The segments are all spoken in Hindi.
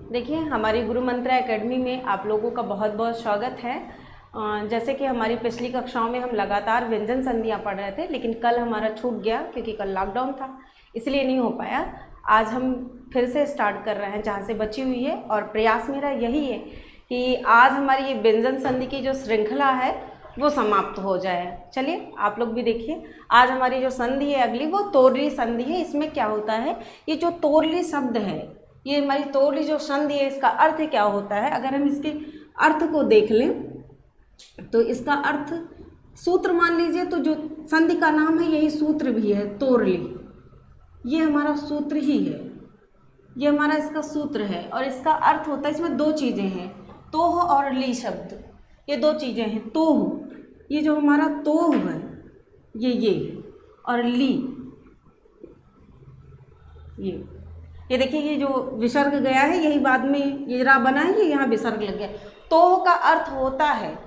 देखिए, हमारी गुरु मंत्रा एकेडमी में आप लोगों का बहुत बहुत स्वागत है। जैसे कि हमारी पिछली कक्षाओं में हम लगातार व्यंजन संधियाँ पढ़ रहे थे, लेकिन कल हमारा छूट गया क्योंकि कल लॉकडाउन था, इसलिए नहीं हो पाया। आज हम फिर से स्टार्ट कर रहे हैं जहाँ से बची हुई है, और प्रयास मेरा यही है कि आज हमारी ये व्यंजन संधि की जो श्रृंखला है वो समाप्त हो जाए। चलिए आप लोग भी देखिए, आज हमारी जो संधि है अगली वो तोरली संधि है। इसमें क्या होता है, ये जो तोरली शब्द है, ये हमारी तोरली जो संधि है, इसका अर्थ क्या होता है। अगर हम इसके अर्थ को देख लें तो इसका अर्थ सूत्र मान लीजिए, तो जो संधि का नाम है यही सूत्र भी है, तोरली। ये हमारा सूत्र ही है, ये हमारा इसका सूत्र है। और इसका अर्थ होता है, इसमें दो चीज़ें हैं, तोह और ली शब्द, ये दो चीज़ें हैं। तोह, ये जो हमारा तोह है ये और ली ये देखिए, ये जो विसर्ग गया है यही बाद में ये रा बना है, ये यहाँ विसर्ग लग गया। तोह का अर्थ होता है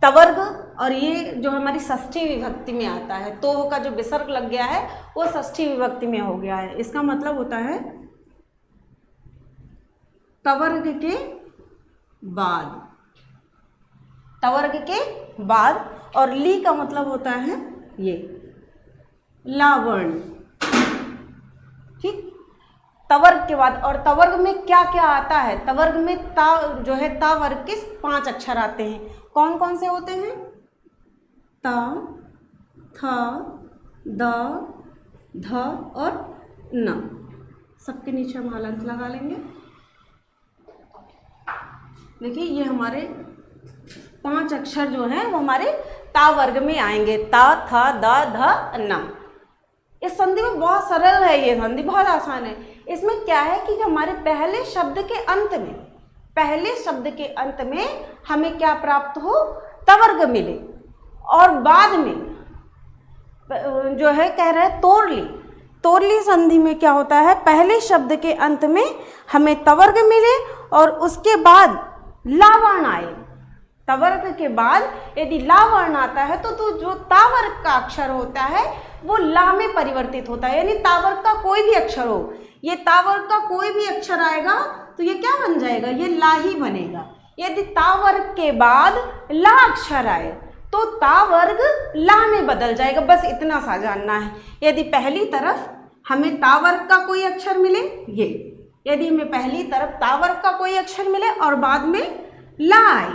तवर्ग, और ये जो हमारी षष्ठी विभक्ति में आता है, तोह का जो विसर्ग लग गया है वो षष्ठी विभक्ति में हो गया है। इसका मतलब होता है तवर्ग के बाद, तवर्ग के बाद। और ली का मतलब होता है ये लावर्ण, ठीक, तवर्ग के बाद। और तवर्ग में क्या क्या आता है, तवर्ग में ता जो है, ता वर्ग के 5 अक्षर आते हैं। कौन कौन से होते हैं? ता, था, द, ध और न। सबके नीचे हम हलंत लगा लेंगे। देखिए, ये हमारे 5 अक्षर जो हैं वो हमारे ता वर्ग में आएंगे, ता, था, द, ध, न। इस संधि में बहुत सरल है, ये संधि बहुत आसान है। इसमें क्या है कि हमारे पहले शब्द के अंत में, पहले शब्द के अंत में हमें क्या प्राप्त हो, तवर्ग मिले, और बाद में जो है कह रहे हैं तोरली। तोरली संधि में क्या होता है, पहले शब्द के अंत में हमें तवर्ग मिले और उसके बाद लावर्ण आए। तवर्ग के बाद यदि लावर्ण आता है तो जो तावर्ग का अक्षर होता है वो ला में परिवर्तित होता है। यानी तावर्ग का कोई भी अक्षर हो, ये तावर्ग का कोई भी अक्षर आएगा तो ये क्या बन जाएगा, ये ला ही बनेगा। यदि तावर्ग के बाद ला अक्षर आए तो तावर्ग ला में बदल जाएगा। बस इतना सा जानना है। यदि पहली तरफ हमें तावर्ग का कोई अक्षर मिले, ये यदि हमें पहली तरफ तावर्ग का कोई अक्षर मिले और बाद में ला आए,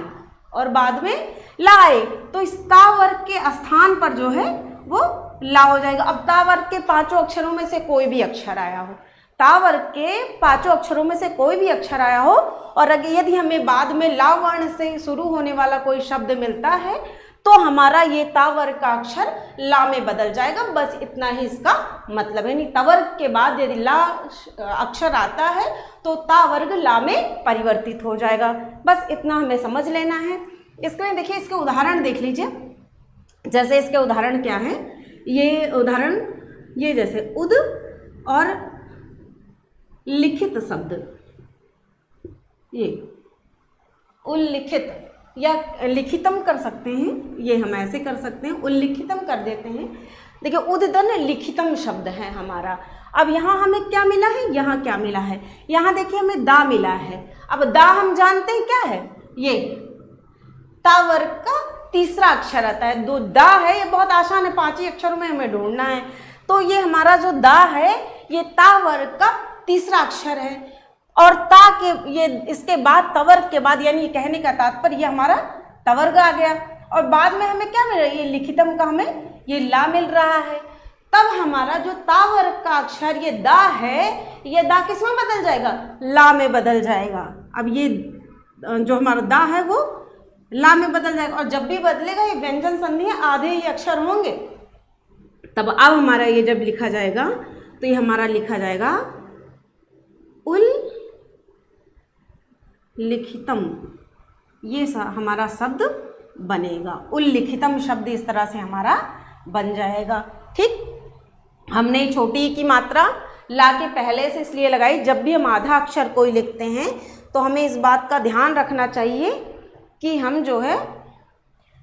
और बाद में ला आए, तो इस तावर्ग के स्थान पर जो है वो ला हो जाएगा। अब तावर्ग के 5 अक्षरों में से कोई भी अक्षर आया हो, तावर्ग के 5 अक्षरों में से कोई भी अक्षर आया हो, और अगर यदि हमें बाद में ला वर्ण से शुरू होने वाला कोई शब्द मिलता है तो हमारा ये तावर्ग का अक्षर ला में बदल जाएगा। बस इतना ही इसका मतलब है। नहीं, तवर्ग के बाद यदि ला अक्षर आता है तो तावर्ग ला में परिवर्तित हो जाएगा। बस इतना हमें समझ लेना है। इसके लिए देखिए, इसके उदाहरण देख लीजिए। जैसे इसके उदाहरण क्या हैं, ये उदाहरण, ये जैसे उद और लिखित शब्द, ये उल्लिखित या लिखितम कर सकते हैं, ये हम ऐसे कर सकते हैं, उल्लिखितम कर देते हैं। देखिए, उद्दन लिखितम शब्द है हमारा। अब यहाँ हमें क्या मिला है, यहाँ क्या मिला है, यहाँ देखिए हमें दा मिला है। अब दा हम जानते हैं क्या है, ये तावर्ग का तीसरा अक्षर आता है। दो दा है, ये बहुत आसान है, 5 ही अक्षरों में हमें ढूंढना है। तो ये हमारा जो दा है ये तावर्ग का तीसरा अक्षर है, और ता के ये इसके बाद तवर्ग के बाद, यानी कहने का तात्पर्य ये हमारा तवर्ग आ गया। और बाद में हमें क्या मिल रहा है, ये लिखितम का हमें ये ला मिल रहा है। तब हमारा जो तावर्ग का अक्षर ये दा है, ये दा किस में बदल जाएगा, ला में बदल जाएगा। अब ये जो हमारा दा है वो ला में बदल जाएगा, और जब भी बदलेगा ये व्यंजन संधि है, आधे ही अक्षर होंगे। तब अब हमारा ये जब लिखा जाएगा तो ये हमारा लिखा जाएगा उल लिखितम, ये हमारा शब्द बनेगा। उल्लिखितम शब्द इस तरह से हमारा बन जाएगा। ठीक, हमने छोटी की मात्रा ला के पहले से इसलिए लगाई, जब भी हम आधा अक्षर कोई लिखते हैं तो हमें इस बात का ध्यान रखना चाहिए कि हम जो है,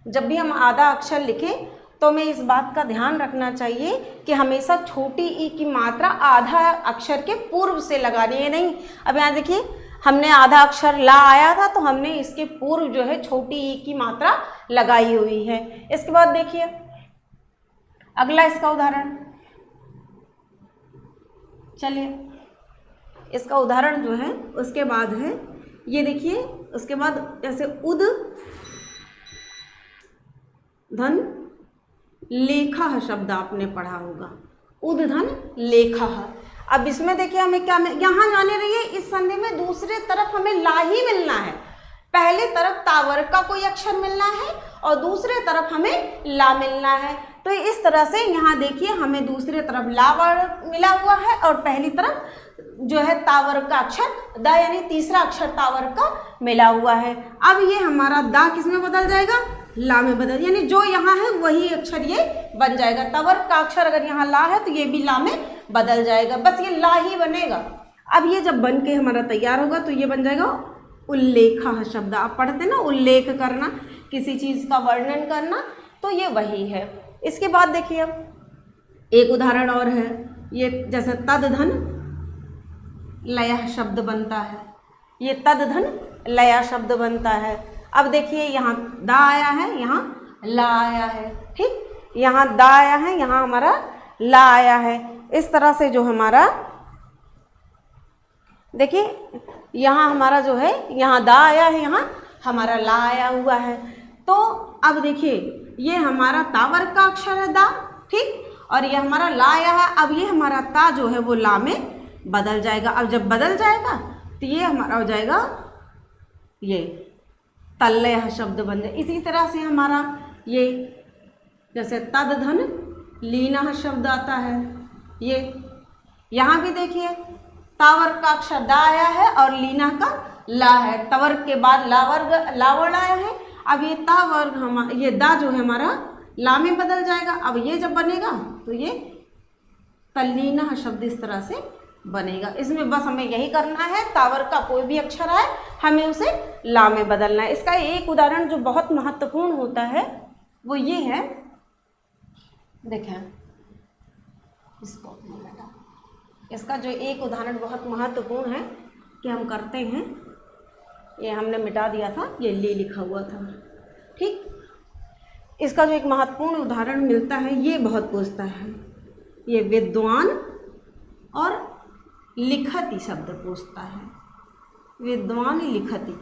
जब भी हम आधा अक्षर लिखें तो हमें इस बात का ध्यान रखना चाहिए कि हमेशा छोटी ई की मात्रा आधा अक्षर के पूर्व से लगानी है। नहीं, अब यहाँ देखिए, हमने आधा अक्षर ला आया था तो हमने इसके पूर्व जो है छोटी ई की मात्रा लगाई हुई है। इसके बाद देखिए अगला इसका उदाहरण, चलिए इसका उदाहरण जो है उसके बाद है ये देखिए, उसके बाद जैसे उद धन लेखा शब्द आपने पढ़ा होगा, उद धन लेखा। अब इसमें देखिए हमें क्या, यहाँ जाने रहिए इस संधि में दूसरे तरफ हमें ला ही मिलना है। पहले तरफ तावर्ग का कोई अक्षर मिलना है और दूसरे तरफ हमें ला मिलना है। तो इस तरह से यहाँ देखिए हमें दूसरे तरफ ला वर्ग मिला हुआ है और पहली तरफ जो है तावर्ग का अक्षर दा, यानी तीसरा अक्षर तावर्ग का मिला हुआ है। अब ये हमारा दा किस में बदल जाएगा, ला में बदल, यानी जो यहाँ है वही अक्षर ये बन जाएगा। तावर्ग का अक्षर अगर यहाँ ला है तो ये भी ला में बदल जाएगा, बस ये ला ही बनेगा। अब ये जब बन के हमारा तैयार होगा तो ये बन जाएगा उल्लेखा शब्द। आप पढ़ते ना उल्लेख करना, किसी चीज़ का वर्णन करना, तो ये वही है। इसके बाद देखिए अब एक उदाहरण और है, ये जैसे तद धन लय शब्द बनता है, ये तद धन लय शब्द बनता है। अब देखिए यहाँ दा आया है, यहाँ ला आया है, ठीक, यहाँ दा आया है, यहाँ हमारा ला आया है। इस तरह से जो हमारा देखिए यहाँ हमारा जो है यहाँ दा आया है, यहाँ हमारा ला आया हुआ है। तो अब देखिए ये हमारा तावर्ग का अक्षर है दा, ठीक, और ये हमारा ला आया है। अब ये हमारा ता जो है वो ला में बदल जाएगा। अब जब बदल जाएगा तो ये हमारा हो जाएगा ये तल्लय शब्द बन जाए। इसी तरह से हमारा ये जैसे तद धन लीना शब्द आता है, ये यहाँ भी देखिए तावर्ग का अक्षर दा आया है और लीना का ला है, तवर्ग के बाद लावर्ग आया है। अब ये तावर्ग ये दा जो है हमारा ला में बदल जाएगा। अब ये जब बनेगा तो ये तल्लीना शब्द इस तरह से बनेगा। इसमें बस हमें यही करना है, तावर्ग का कोई भी अक्षर आए हमें उसे ला में बदलना है। इसका एक उदाहरण जो बहुत महत्वपूर्ण होता है वो ये है, देखें इसको, इसका जो एक उदाहरण बहुत महत्वपूर्ण है कि हम करते हैं, ये हमने मिटा दिया था, ये ले लिखा हुआ था, ठीक। इसका जो एक महत्वपूर्ण उदाहरण मिलता है ये बहुत पूछता है, ये विद्वान और लिखति शब्द पूछता है, विद्वान लिखति,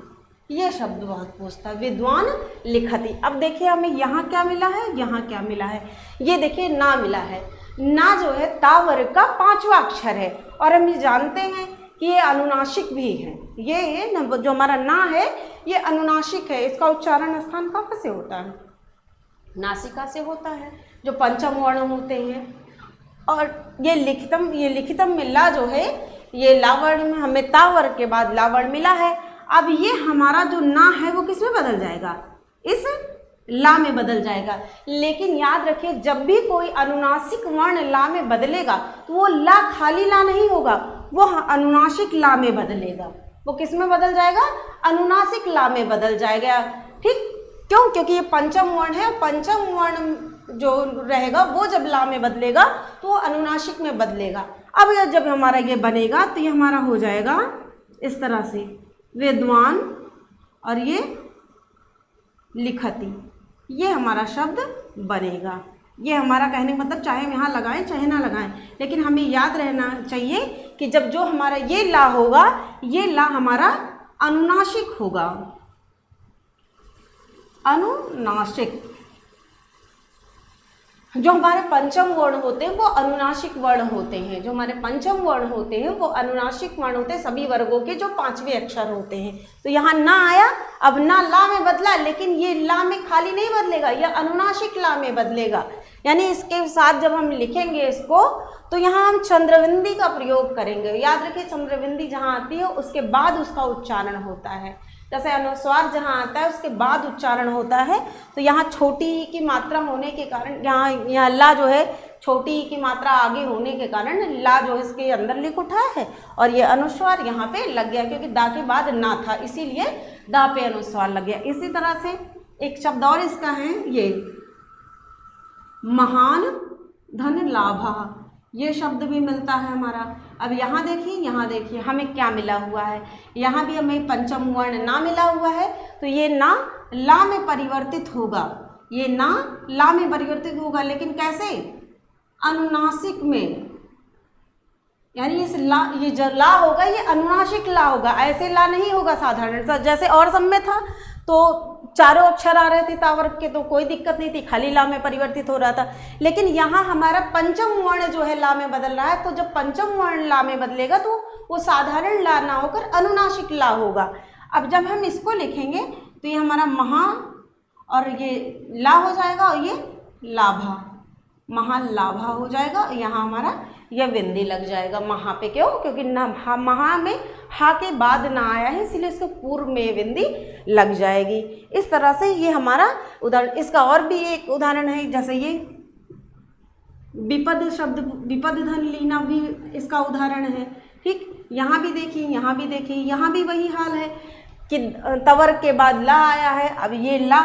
ये शब्द बहुत पूछता है, विद्वान लिखति। अब देखिए हमें यहाँ क्या मिला है, यहाँ क्या मिला है, ये देखिए ना मिला है। ना जो है तावर्ग का 5वां अक्षर है और हम ये जानते हैं कि ये अनुनासिक भी है। ये जो हमारा ना है ये अनुनासिक है, इसका उच्चारण स्थान कहाँ से होता है, नासिका से होता है, जो पंचम वर्ण होते हैं। और ये लिखितम में ला जो है, ये लावर्ण में हमें तावर्ग के बाद लावर्ण मिला है। अब ये हमारा जो ना है वो किस में बदल जाएगा, इस ला में बदल जाएगा। लेकिन याद रखिए जब भी कोई अनुनासिक वर्ण ला में बदलेगा तो वो ला खाली ला नहीं होगा, वो अनुनासिक ला में बदलेगा। वो किस में बदल जाएगा, अनुनासिक ला में बदल जाएगा, ठीक। क्यों, क्योंकि ये पंचम वर्ण है, पंचम वर्ण जो रहेगा वो जब ला में बदलेगा तो वो अनुनासिक में बदलेगा। अब जब हमारा ये बनेगा तो ये हमारा हो जाएगा इस तरह से विद्वान और ये लिखति, ये हमारा शब्द बनेगा। ये हमारा कहने का मतलब चाहे हम यहाँ लगाएं चाहे ना लगाएं, लेकिन हमें याद रहना चाहिए कि जब जो हमारा ये ला होगा, ये ला हमारा अनुनासिक होगा, अनुनासिक। जो हमारे पंचम वर्ण होते हैं वो अनुनासिक वर्ण होते हैं, जो हमारे पंचम वर्ण होते हैं वो अनुनासिक वर्ण होते हैं, सभी वर्गों के जो 5वें अक्षर होते हैं। तो यहाँ ना आया, अब ना ला में बदला, लेकिन ये ला में खाली नहीं बदलेगा, यह अनुनासिक ला में बदलेगा। यानी इसके साथ जब हम लिखेंगे इसको तो यहाँ हम चंद्रबिंदी का प्रयोग करेंगे। याद रखिए चंद्रबिंदी जहाँ आती है उसके बाद उसका उच्चारण होता है, जैसे अनुस्वार जहाँ आता है उसके बाद उच्चारण होता है। तो यहाँ छोटी ई की मात्रा होने के कारण यहाँ ला जो है छोटी ई की मात्रा आगे होने के कारण ला जो है इसके अंदर लिख उठा है और ये अनुस्वार यहाँ पे लग गया, क्योंकि दा के बाद ना था इसीलिए दा पे अनुस्वार लग गया। इसी तरह से एक शब्द और इसका है ये महान धन लाभा, ये शब्द भी मिलता है हमारा। अब यहाँ देखिए हमें क्या मिला हुआ है, यहाँ भी हमें पंचम वर्ण ना मिला हुआ है, तो ये ना ला में परिवर्तित होगा, ये ना ला में परिवर्तित होगा, लेकिन कैसे? अनुनासिक में, यानी इस ला, ये जो ला होगा ये अनुनासिक ला होगा, ऐसे ला नहीं होगा साधारण। जैसे और सब में था तो चारों अक्षर आ रहे थे तावर्ग के, तो कोई दिक्कत नहीं थी, खाली ला में परिवर्तित हो रहा था। लेकिन यहाँ हमारा पंचम वर्ण जो है ला में बदल रहा है, तो जब पंचम वर्ण ला में बदलेगा तो वो साधारण ला ना होकर अनुनासिक ला होगा। अब जब हम इसको लिखेंगे तो ये हमारा महा और ये ला हो जाएगा और ये लाभा, महालाभा हो जाएगा। यहाँ हमारा यह बिंदी लग जाएगा महा पे। क्यों? क्योंकि महा में हा के बाद ना आया है, इसलिए इसको पूर्व में बिंदी लग जाएगी। इस तरह से ये हमारा उदाहरण। इसका और भी एक उदाहरण है, जैसे ये विपद शब्द, विपद धन लीना भी इसका उदाहरण है। ठीक, यहाँ भी देखिए, यहाँ भी देखिए, यहाँ भी वही हाल है कि तवर्ग के बाद ला आया है। अब ये ला,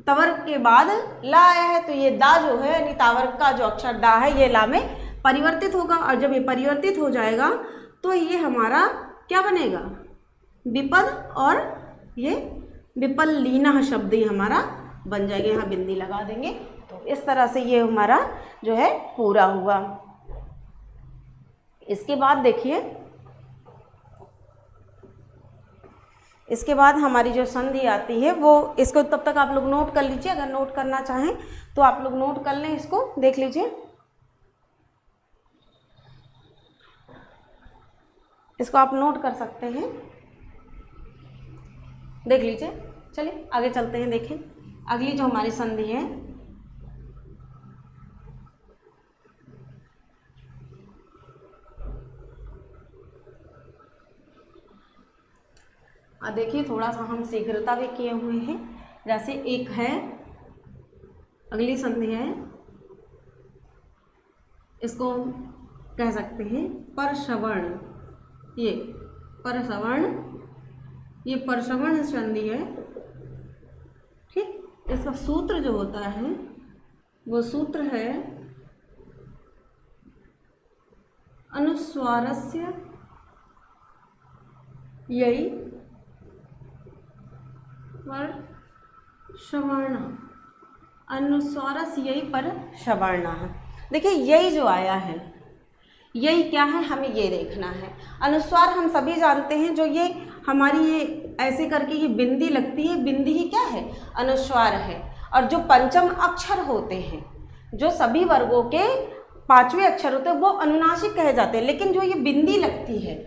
तवर्ग के बाद ला आया है, तो ये दा जो है यानी तावर्ग का जो अक्षर दा है ये ला में परिवर्तित होगा। और जब ये परिवर्तित हो जाएगा तो ये हमारा क्या बनेगा? विपद, और ये विपल लीना शब्द ही हमारा बन जाएगा। यहाँ बिंदी लगा देंगे। तो इस तरह से ये हमारा जो है पूरा हुआ। इसके बाद देखिए, इसके बाद हमारी जो संधि आती है वो, इसको तब तक आप लोग नोट कर लीजिए, अगर नोट करना चाहें तो आप लोग नोट कर लें, इसको देख लीजिए, इसको आप नोट कर सकते हैं, देख लीजिए। चलिए आगे चलते हैं। देखें अगली जो हमारी संधि है, देखिए थोड़ा सा हम शीघ्रता भी किए हुए हैं। जैसे एक है, अगली संधि है, इसको कह सकते हैं परसवर्ण। ये परसवर्ण, ये परसवर्ण संधि है। ठीक, इसका सूत्र जो होता है वो सूत्र है अनुस्वारस्य यही पर सवर्ण, अनुस्वारस यही पर सवर्ण। देखिए यही जो आया है, यही क्या है हमें ये देखना है। अनुस्वार हम सभी जानते हैं, जो ये हमारी ये ऐसे करके ये बिंदी लगती है, बिंदी ही क्या है? अनुस्वार है। और जो पंचम अक्षर होते हैं, जो सभी वर्गों के पांचवें अक्षर होते हैं, वो अनुनासिक कहे जाते हैं। लेकिन जो ये बिंदी लगती है,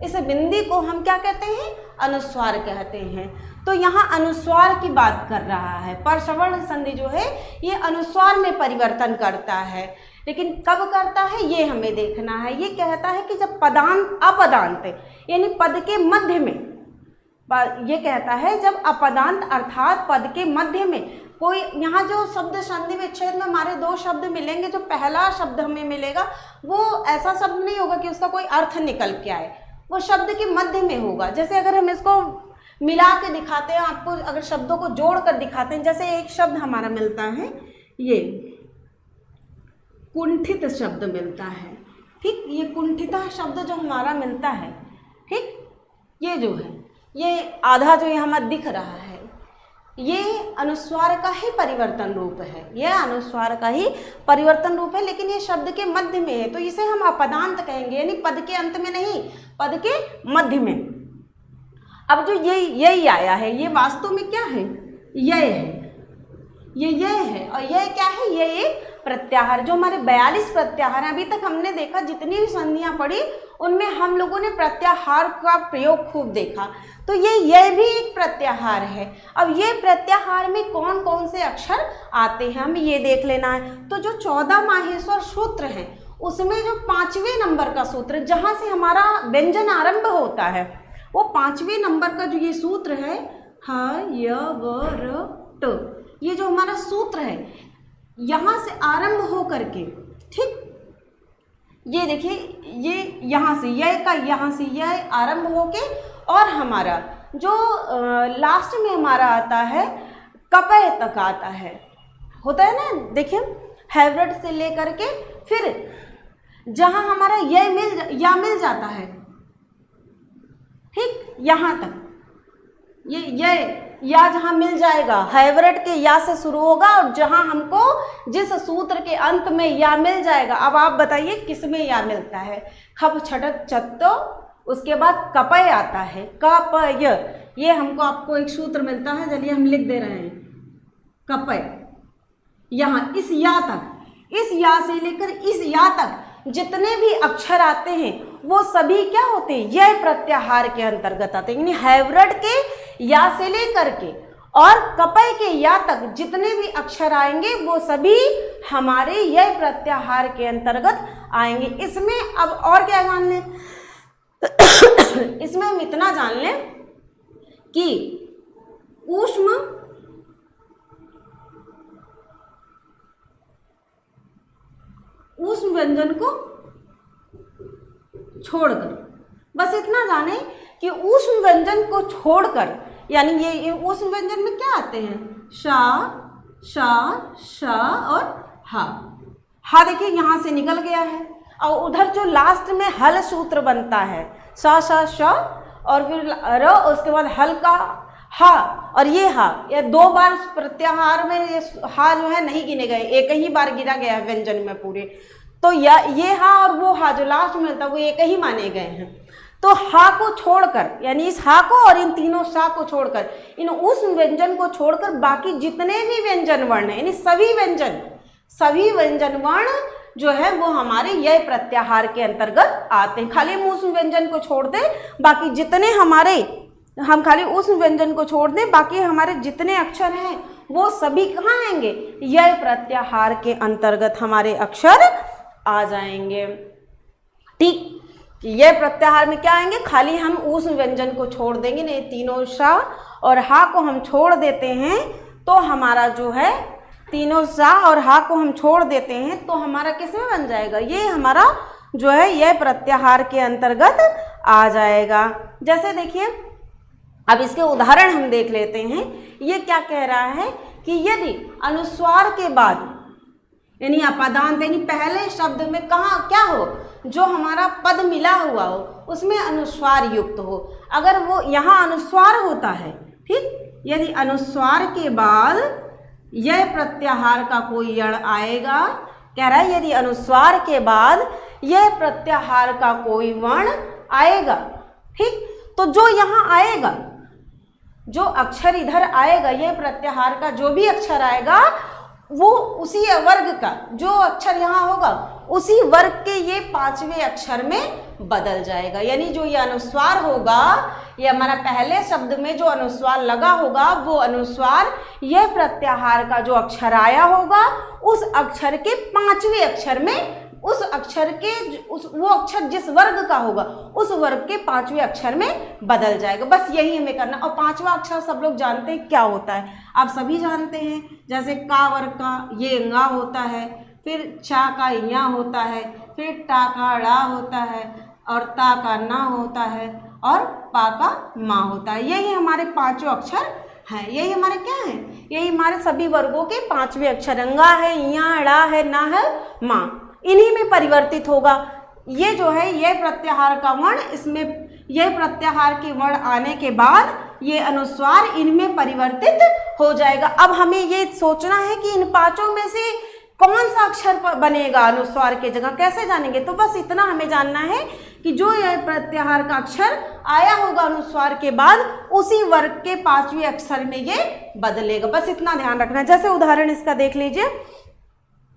इस बिंदी को हम क्या कहते हैं? अनुस्वार कहते हैं। तो यहाँ अनुस्वार की बात कर रहा है। परसवर्ण संधि जो है ये अनुस्वार में परिवर्तन करता है, लेकिन कब करता है ये हमें देखना है। ये कहता है कि जब पदांत अपदांत यानी पद के मध्य में, ये कहता है जब अपदांत अर्थात पद के मध्य में कोई, यहाँ जो शब्द संधि विच्छेद में हमारे दो शब्द मिलेंगे, जो पहला शब्द हमें मिलेगा वो ऐसा शब्द नहीं होगा कि उसका कोई अर्थ निकल के आए, वो शब्द के मध्य में होगा। जैसे अगर हम इसको मिला के दिखाते हैं, आपको अगर शब्दों को जोड़ कर दिखाते हैं, जैसे एक शब्द हमारा मिलता है, ये कुंठित शब्द मिलता है। ठीक, ये कुंठिता शब्द जो हमारा मिलता है, ठीक, ये जो है ये आधा जो यहाँ हमें दिख रहा है, ये अनुस्वार का ही परिवर्तन रूप है, ये अनुस्वार का ही परिवर्तन रूप है, लेकिन ये शब्द के मध्य में है, तो इसे हम अपदांत कहेंगे, यानी पद के अंत में नहीं, पद के मध्य में। अब जो यही आया है, ये वास्तव में क्या है? यह है, ये है, और यह क्या है? ये एक प्रत्याहार। जो हमारे 42 प्रत्याहार हैं, अभी तक हमने देखा जितनी भी संधियां पढ़ी उनमें हम लोगों ने प्रत्याहार का प्रयोग खूब देखा, तो यह भी एक प्रत्याहार है। अब ये प्रत्याहार में कौन कौन से अक्षर आते हैं हमें ये देख लेना है। तो जो 14 माहेश्वर सूत्र हैं उसमें जो 5वें नंबर का सूत्र, जहाँ से हमारा व्यंजन आरंभ होता है, वो 5वें नंबर का जो ये सूत्र है, ह य व र ट, ये जो हमारा सूत्र है यहाँ से आरंभ हो करके, ठीक, ये देखिए, ये यहाँ से यह का, यहाँ से यह आरंभ होके, और हमारा जो लास्ट में हमारा आता है कपय तक आता है, होता है ना। देखिए हैवरेट से लेकर के फिर जहां हमारा या मिल जाता है, ठीक, यहाँ तक ये या जहाँ मिल जाएगा, हैवरेट के या से शुरू होगा और जहाँ हमको जिस सूत्र के अंत में या मिल जाएगा। अब आप बताइए किस में या मिलता है? खप छटक चत्तो, उसके बाद कपय आता है, कपय, ये हमको आपको एक सूत्र मिलता है, चलिए हम लिख दे रहे हैं, कपय। यहाँ इस या तक, इस या से लेकर इस या तक जितने भी अक्षर आते हैं वो सभी क्या होते हैं? यह प्रत्याहार के अंतर्गत आते हैं। यानी हैवरेट के या से लेकर के और कपय के या तक जितने भी अक्षर आएंगे वो सभी हमारे यह प्रत्याहार के अंतर्गत आएंगे। इसमें अब और क्या जान लें? इसमें हम इतना जान लें कि ऊष्म व्यंजन को छोड़कर, बस इतना जाने कि ऊष्म व्यंजन को छोड़कर, यानी ये ऊष्म व्यंजन में क्या आते हैं? शा, शा, शा और हा। हा देखिए यहाँ से निकल गया है, और उधर जो लास्ट में हल सूत्र बनता है, सा सा श और फिर र, उसके बाद हल का हा, और ये हा, ये 2 बार प्रत्याहार में ये हा जो है नहीं गिने गए, एक ही बार गिना गया है व्यंजन में पूरे। तो ये हा और वो हा जो लास्ट में था वो एक ही माने गए हैं। तो हा को छोड़कर, यानी इस हा को और इन तीनों सा को छोड़कर, इन उस व्यंजन को छोड़कर बाकी जितने भी व्यंजन वर्ण हैं, यानी सभी व्यंजन वर्ण जो है वो हमारे यह प्रत्याहार के अंतर्गत आते हैं। खाली हम उस व्यंजन को छोड़ दें, बाकी जितने हमारे, हम खाली उस व्यंजन को छोड़ दें, बाकी हमारे जितने अक्षर हैं वो सभी कहाँ आएंगे? यह प्रत्याहार के अंतर्गत हमारे अक्षर आ जाएंगे। ठीक, यह प्रत्याहार में क्या आएंगे? खाली हम उस व्यंजन को छोड़ देंगे, नहीं तीनों शा और हा को हम छोड़ देते हैं तो हमारा जो है, तीनों सा और हा को हम छोड़ देते हैं तो हमारा किस में बन जाएगा? ये हमारा जो है यह प्रत्याहार के अंतर्गत आ जाएगा। जैसे देखिए अब इसके उदाहरण हम देख लेते हैं। ये क्या कह रहा है कि यदि अनुस्वार के बाद, यानी अपदांत, यानी पहले शब्द में कहाँ क्या हो, जो हमारा पद मिला हुआ हो उसमें अनुस्वार युक्त हो। अगर वो यहाँ अनुस्वार होता है, ठीक, यदि अनुस्वार के बाद यह प्रत्याहार का कोई यण आएगा, कह रहा है यदि अनुस्वार के बाद यह प्रत्याहार का कोई वर्ण आएगा, ठीक, तो जो यहाँ आएगा, जो अक्षर इधर आएगा, यह प्रत्याहार का जो भी अक्षर आएगा वो उसी वर्ग का, जो अक्षर यहाँ होगा उसी वर्ग के ये 5वें अक्षर में बदल जाएगा। यानी जो ये अनुस्वार होगा, ये हमारा पहले शब्द में जो अनुस्वार लगा होगा, वो अनुस्वार यह प्रत्याहार का जो अक्षर आया होगा उस अक्षर के 5वें अक्षर में, उस अक्षर के वो अक्षर जिस वर्ग का होगा उस वर्ग के 5वें अक्षर में बदल जाएगा। बस यही हमें करना। और 5वां अक्षर सब लोग जानते हैं क्या होता है, आप सभी जानते हैं। जैसे का वर्ग का ये ंगा होता है, फिर चा का या होता है, फिर टा का ड़ा होता है, और ता का ना होता है, और पा का मा होता है। यही हमारे 5 अक्षर हैं। यही हमारे क्या है? यही हमारे सभी वर्गों के 5वें अक्षर। ंगा है, या, ड़ा है, ना है, मा, इन्हीं में परिवर्तित होगा। ये जो है यह प्रत्याहार का वर्ण, इसमें यह प्रत्याहार के वर्ण आने के बाद ये अनुस्वार इनमें परिवर्तित हो जाएगा। अब हमें ये सोचना है कि इन 5 में से कौन सा अक्षर बनेगा अनुस्वार के जगह, कैसे जानेंगे? तो बस इतना हमें जानना है कि जो यह प्रत्याहार का अक्षर आया होगा अनुस्वार के बाद उसी वर्ग के 5वें अक्षर में ये बदलेगा। बस इतना ध्यान रखना है। जैसे उदाहरण इसका देख लीजिए,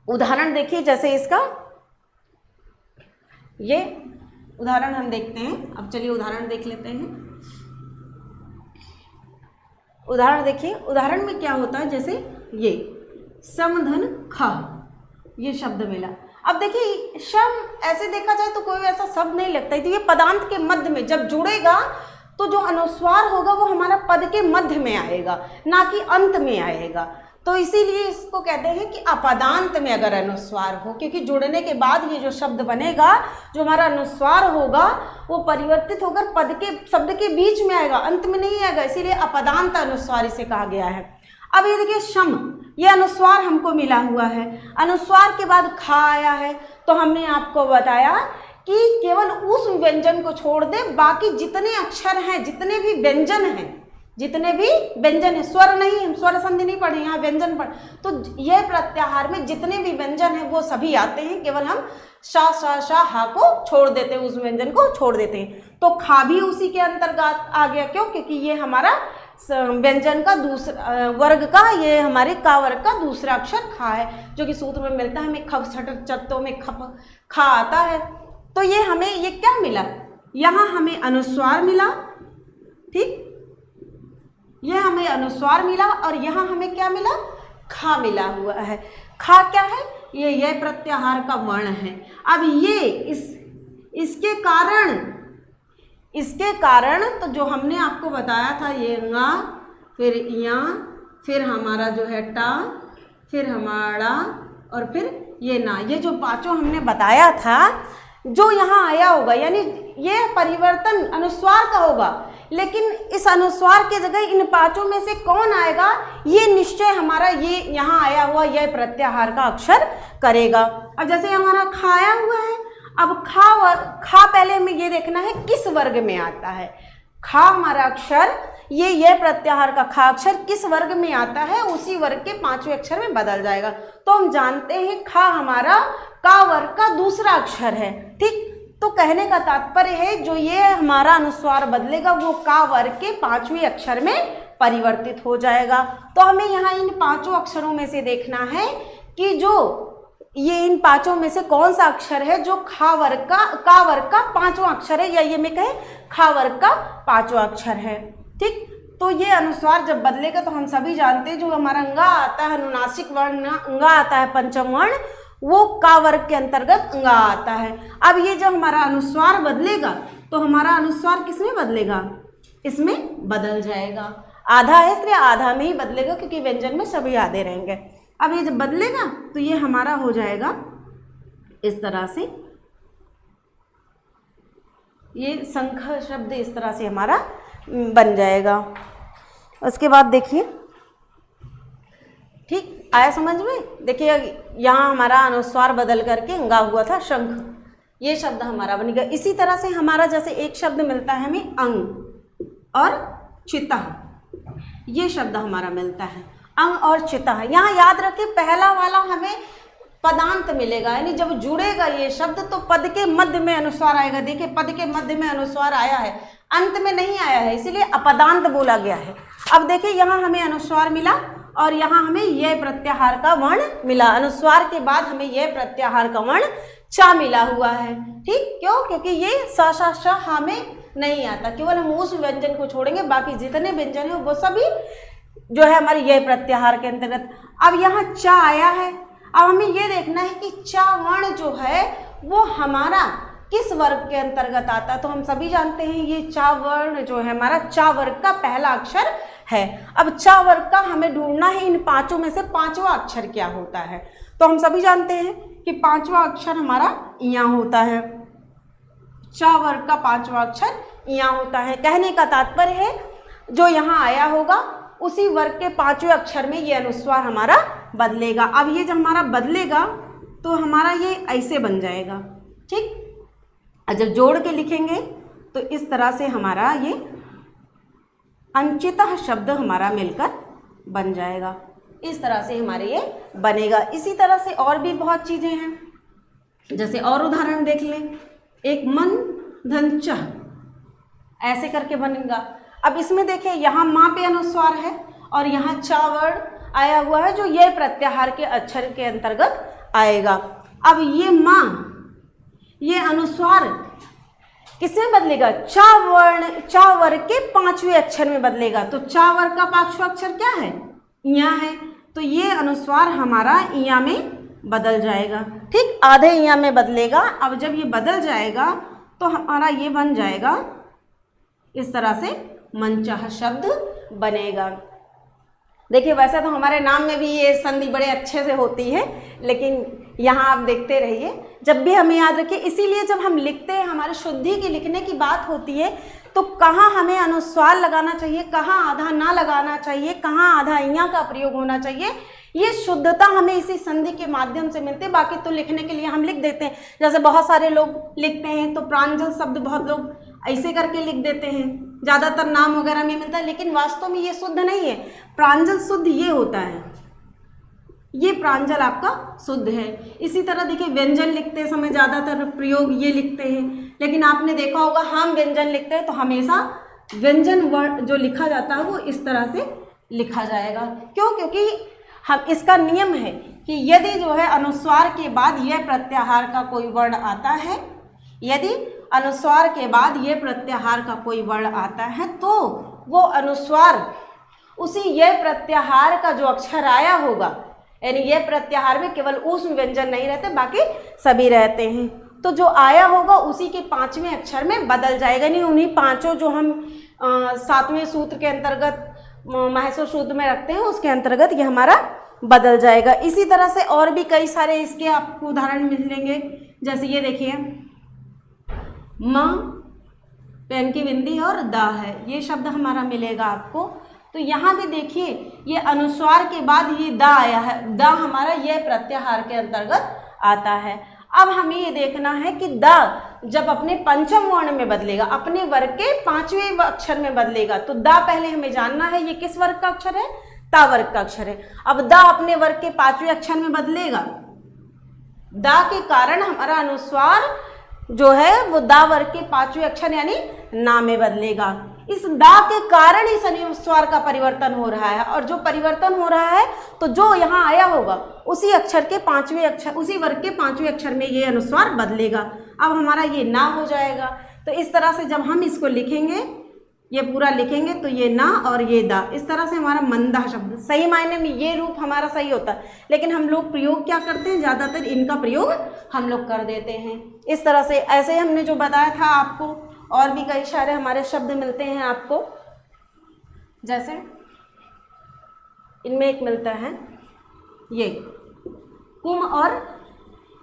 उदाहरण देखिए, जैसे इसका ये उदाहरण हम देखते हैं। अब चलिए उदाहरण देख लेते हैं। उदाहरण देखिए, उदाहरण में क्या होता है, जैसे ये समधन ख, ये शब्द मिला। अब देखिए शम ऐसे देखा जाए तो कोई ऐसा शब्द नहीं लगता है, तो ये पदांत के मध्य में जब जुड़ेगा तो जो अनुस्वार होगा वो हमारा पद के मध्य में आएगा, ना कि अंत में आएगा। तो इसीलिए इसको कहते हैं कि अपदांत में अगर अनुस्वार हो, क्योंकि जुड़ने के बाद ये जो शब्द बनेगा, जो हमारा अनुस्वार होगा वो परिवर्तित होकर पद के शब्द के बीच में आएगा, अंत में नहीं आएगा। इसीलिए अपदांत अनुस्वार इसे कहा गया है। अब ये देखिए शम, ये अनुस्वार हमको मिला हुआ है, अनुस्वार के बाद खा आया है, तो हमने आपको बताया कि केवल उस व्यंजन को छोड़ दे, बाकी जितने अक्षर हैं, जितने भी व्यंजन हैं, जितने भी व्यंजन है, स्वर नहीं, हम स्वर संधि नहीं पढ़े, यहाँ व्यंजन पढ़, तो यह प्रत्याहार में जितने भी व्यंजन हैं वो सभी आते हैं, केवल हम शा शा शा हा को छोड़ देते हैं, उस व्यंजन को छोड़ देते हैं। तो खा भी उसी के अंतर्गत आ गया, क्यों? क्योंकि ये हमारा व्यंजन का दूसरा वर्ग का, ये हमारे का वर्ग का दूसरा अक्षर खा है, जो कि सूत्र में मिलता है हमें खप छठ चत्तों में खा आता है। तो ये हमें ये क्या मिला, यहाँ हमें अनुस्वार मिला, ठीक, ये हमें अनुस्वार मिला, और यहाँ हमें क्या मिला, खा मिला हुआ है। खा क्या है? ये प्रत्याहार का वर्ण है। अब ये इसके कारण तो जो हमने आपको बताया था, ये ंगा, फिर या, फिर हमारा जो है टा, फिर हमारा, और फिर ये ना, ये जो पांचों हमने बताया था, जो यहाँ आया होगा, यानी ये परिवर्तन अनुस्वार का होगा, लेकिन इस अनुस्वार के जगह इन पांचों में से कौन आएगा, ये निश्चय हमारा ये यहाँ आया हुआ यह प्रत्याहार का अक्षर करेगा। अब जैसे हमारा खाया हुआ है, अब खा पहले हमें ये देखना है किस वर्ग में आता है। खा हमारा अक्षर, ये प्रत्याहार का खा अक्षर किस वर्ग में आता है, उसी वर्ग के पांचवें अक्षर में बदल जाएगा। तो हम जानते हैं खा हमारा का वर्ग का दूसरा अक्षर है, ठीक। तो कहने का तात्पर्य है जो ये हमारा अनुस्वार बदलेगा वो का वर्ग के पांचवें अक्षर में परिवर्तित हो जाएगा। तो हमें यहाँ इन पांचों अक्षरों में से देखना है कि जो ये इन पांचों में से कौन सा अक्षर है जो का वर्ग का पांचवा अक्षर है, या ये मैं कहे खा वर्ग का पांचवा अक्षर है, ठीक। तो ये अनुस्वार जब बदलेगा तो हम सभी जानते हैं जो हमारा ंगा आता है, अनुनासिक वर्ण ंगा आता है, पंचम वर्ण, वो का वर्ग के अंतर्गत ंगा आता है। अब ये जब हमारा अनुस्वार बदलेगा तो हमारा अनुस्वार किस में बदलेगा, इसमें बदल जाएगा। आधा है इसलिए आधा में ही बदलेगा, क्योंकि व्यंजन में सभी आधे रहेंगे। अब ये जब बदलेगा तो ये हमारा हो जाएगा इस तरह से, ये शंख शब्द इस तरह से हमारा बन जाएगा। उसके बाद देखिए, ठीक आया समझ में? देखिए यहाँ हमारा अनुस्वार बदल करके ंगा हुआ था शंख, ये शब्द हमारा बन गया। इसी तरह से हमारा जैसे एक शब्द मिलता है हमें अंग और चिता, ये शब्द हमारा मिलता है अंग और चिता। यहाँ याद रखिए पहला वाला हमें पदांत मिलेगा, यानी जब जुड़ेगा ये शब्द तो पद के मध्य में अनुस्वार आएगा। देखिए पद के मध्य में अनुस्वार आया है, अंत में नहीं आया है, इसीलिए अपदांत बोला गया है। अब देखिए यहाँ हमें अनुस्वार मिला और यहाँ हमें यह प्रत्याहार का वर्ण मिला। अनुस्वार के बाद हमें यह प्रत्याहार का वर्ण चा मिला हुआ है, ठीक। क्यों? क्योंकि ये सा सा श हमें नहीं आता, केवल हम उस व्यंजन को छोड़ेंगे, बाकी जितने व्यंजन है वो सभी जो है हमारी यह प्रत्याहार के अंतर्गत। अब यहाँ चा आया है, अब हमें ये देखना है कि चा वर्ण जो है वो हमारा किस वर्ग के अंतर्गत आता है। तो हम सभी जानते हैं ये चा वर्ण जो है हमारा चा वर्ग का पहला अक्षर है। अब चा वर्ग का हमें ढूंढना है इन पांचों में से पांचवा अक्षर क्या होता है। तो हम सभी जानते हैं कि पांचवा अक्षर हमारा यहाँ होता है, चा वर्ग का पांचवा अक्षर यहाँ होता है। कहने का तात्पर्य है जो यहाँ आया होगा उसी वर्ग के पांचवें अक्षर में ये अनुस्वार हमारा बदलेगा। अब ये जब हमारा बदलेगा तो हमारा ये ऐसे बन जाएगा, ठीक। और जब जोड़ के लिखेंगे तो इस तरह से हमारा ये अंचितः शब्द हमारा मिलकर बन जाएगा। इस तरह से हमारे ये बनेगा। इसी तरह से और भी बहुत चीज़ें हैं, जैसे और उदाहरण देख लें। एक मन धन चह ऐसे करके बनेगा। अब इसमें देखिए यहाँ माँ पे अनुस्वार है और यहाँ चा वर्ण आया हुआ है जो ये प्रत्याहार के अक्षर के अंतर्गत आएगा। अब ये माँ, ये अनुस्वार किसमें बदलेगा? चा वर्ग के पांचवें अक्षर में बदलेगा। तो चा वर्ग का पांचवा अक्षर क्या है? यहाँ है। तो ये अनुस्वार हमारा यहाँ में बदल जाएगा, ठीक। आधे यहाँ में बदलेगा। अब जब ये बदल जाएगा तो हमारा ये बन जाएगा इस तरह से मनचाह शब्द बनेगा। देखिए वैसे तो हमारे नाम में भी ये संधि बड़े अच्छे से होती है, लेकिन यहाँ आप देखते रहिए, जब भी हमें याद रखिए। इसीलिए जब हम लिखते हैं, हमारी शुद्धि की लिखने की बात होती है, तो कहाँ हमें अनुस्वार लगाना चाहिए, कहाँ आधा ना लगाना चाहिए, कहाँ आधा इया का प्रयोग होना चाहिए, ये शुद्धता हमें इसी संधि के माध्यम से मिलती है। बाकी तो लिखने के लिए हम लिख देते हैं, जैसे बहुत सारे लोग लिखते हैं तो प्रांजल शब्द बहुत लोग ऐसे करके लिख देते हैं, ज़्यादातर नाम वगैरह में मिलता है, लेकिन वास्तव में ये शुद्ध नहीं है। प्रांजल शुद्ध ये होता है, ये प्रांजल आपका शुद्ध है। इसी तरह देखिए व्यंजन लिखते समय ज़्यादातर प्रयोग ये लिखते हैं, लेकिन आपने देखा होगा हम व्यंजन लिखते हैं तो हमेशा व्यंजन वर्ड जो लिखा जाता है वो इस तरह से लिखा जाएगा। क्यों? क्योंकि हम इसका नियम है कि यदि जो है अनुस्वार के बाद यह प्रत्याहार का कोई वर्ण आता है, यदि अनुस्वार के बाद यह प्रत्याहार का कोई वर्ण आता है तो वो अनुस्वार उसी यह प्रत्याहार का जो अक्षर आया होगा, यानी यह प्रत्याहार में केवल ऊष्म व्यंजन नहीं रहते, बाकी सभी रहते हैं, तो जो आया होगा उसी के 5वें अक्षर में बदल जाएगा। नहीं उन्हीं पांचों जो हम 7वें सूत्र के अंतर्गत महसूर सूत्र में रखते हैं उसके अंतर्गत ये हमारा बदल जाएगा। इसी तरह से और भी कई सारे इसके आपको उदाहरण मिलेंगे, जैसे ये देखिए म पेन की बिंदी और दा है, ये शब्द हमारा मिलेगा आपको। तो यहाँ भी देखिए ये अनुस्वार के बाद ये दा आया है, दा हमारा यह प्रत्याहार के अंतर्गत आता है। अब हमें ये देखना है कि दा जब अपने पंचम वर्ण में बदलेगा, अपने वर्ग के 5वें अक्षर में बदलेगा, तो दा पहले हमें जानना है ये किस वर्ग का अक्षर है, ता वर्ग का अक्षर है। अब दा अपने वर्ग के 5वें अक्षर में बदलेगा, दा के कारण हमारा अनुस्वार जो है वो दा वर्ग के 5वें अक्षर यानी ना में बदलेगा। इस दा के कारण इस अनुस्वार का परिवर्तन हो रहा है, और जो परिवर्तन हो रहा है तो जो यहाँ आया होगा उसी अक्षर के 5वें अक्षर, उसी वर्ग के 5वें अक्षर में ये अनुस्वार बदलेगा। अब हमारा ये ना हो जाएगा। तो इस तरह से जब हम इसको लिखेंगे, ये पूरा लिखेंगे, तो ये ना और ये दा, इस तरह से हमारा मंदा शब्द, सही मायने में ये रूप हमारा सही होता है, लेकिन हम लोग प्रयोग क्या करते हैं, ज़्यादातर इनका प्रयोग हम लोग कर देते हैं। इस तरह से ऐसे हमने जो बताया था आपको, और भी कई सारे हमारे शब्द मिलते हैं आपको, जैसे इनमें एक मिलता है ये कुम, और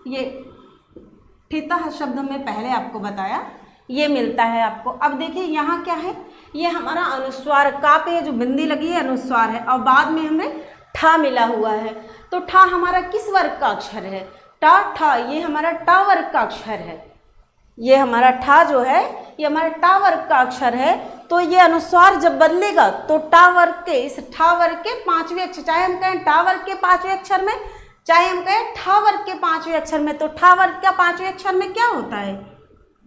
ये ठिता शब्द में पहले आपको बताया, ये मिलता है आपको। अब देखिए यहाँ क्या है, ये हमारा अनुस्वार का पे जो बिंदी लगी है अनुस्वार है, और बाद में हमें ठा मिला हुआ है। तो ठा हमारा किस वर्ग का अक्षर है, टा ठा, ये हमारा टा वर्ग का अक्षर है। ये हमारा ठा जो है ये हमारा टा वर्ग का अक्षर है। तो ये अनुस्वार जब बदलेगा तो टा वर्ग के, इस ठा वर्ग के 5वें अक्षर, चाहे हम कहें टा वर्ग के 5वें अक्षर में, चाहे हम कहें ठा वर्ग के 5वें अक्षर में, तो ठा वर्ग का 5वें अक्षर में क्या होता है,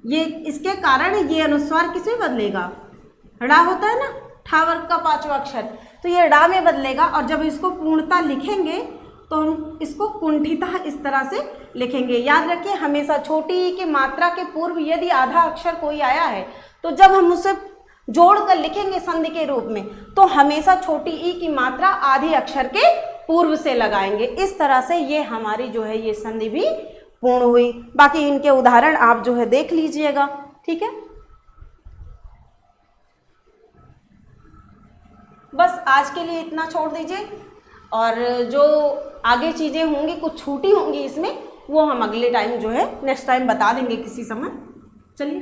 ये इसके कारण ये अनुस्वार किस में बदलेगा, ड़ा होता है ना, ठा वर्ग का 5वां अक्षर, तो ये ड़ा में बदलेगा। और जब इसको पूर्णता लिखेंगे तो हम इसको कुंठिता इस तरह से लिखेंगे। याद रखिए हमेशा छोटी ई की मात्रा के पूर्व यदि आधा अक्षर कोई आया है तो जब हम उसे जोड़कर लिखेंगे संधि के रूप में, तो हमेशा छोटी ई की मात्रा आधे अक्षर के पूर्व से लगाएंगे। इस तरह से ये हमारी जो है ये संधि भी पूर्ण हुई। बाकी इनके उदाहरण आप जो है देख लीजिएगा, ठीक है। बस आज के लिए इतना छोड़ दीजिए, और जो आगे चीज़ें होंगी कुछ छूटी होंगी इसमें, वो हम अगले टाइम जो है नेक्स्ट टाइम बता देंगे किसी समय। चलिए।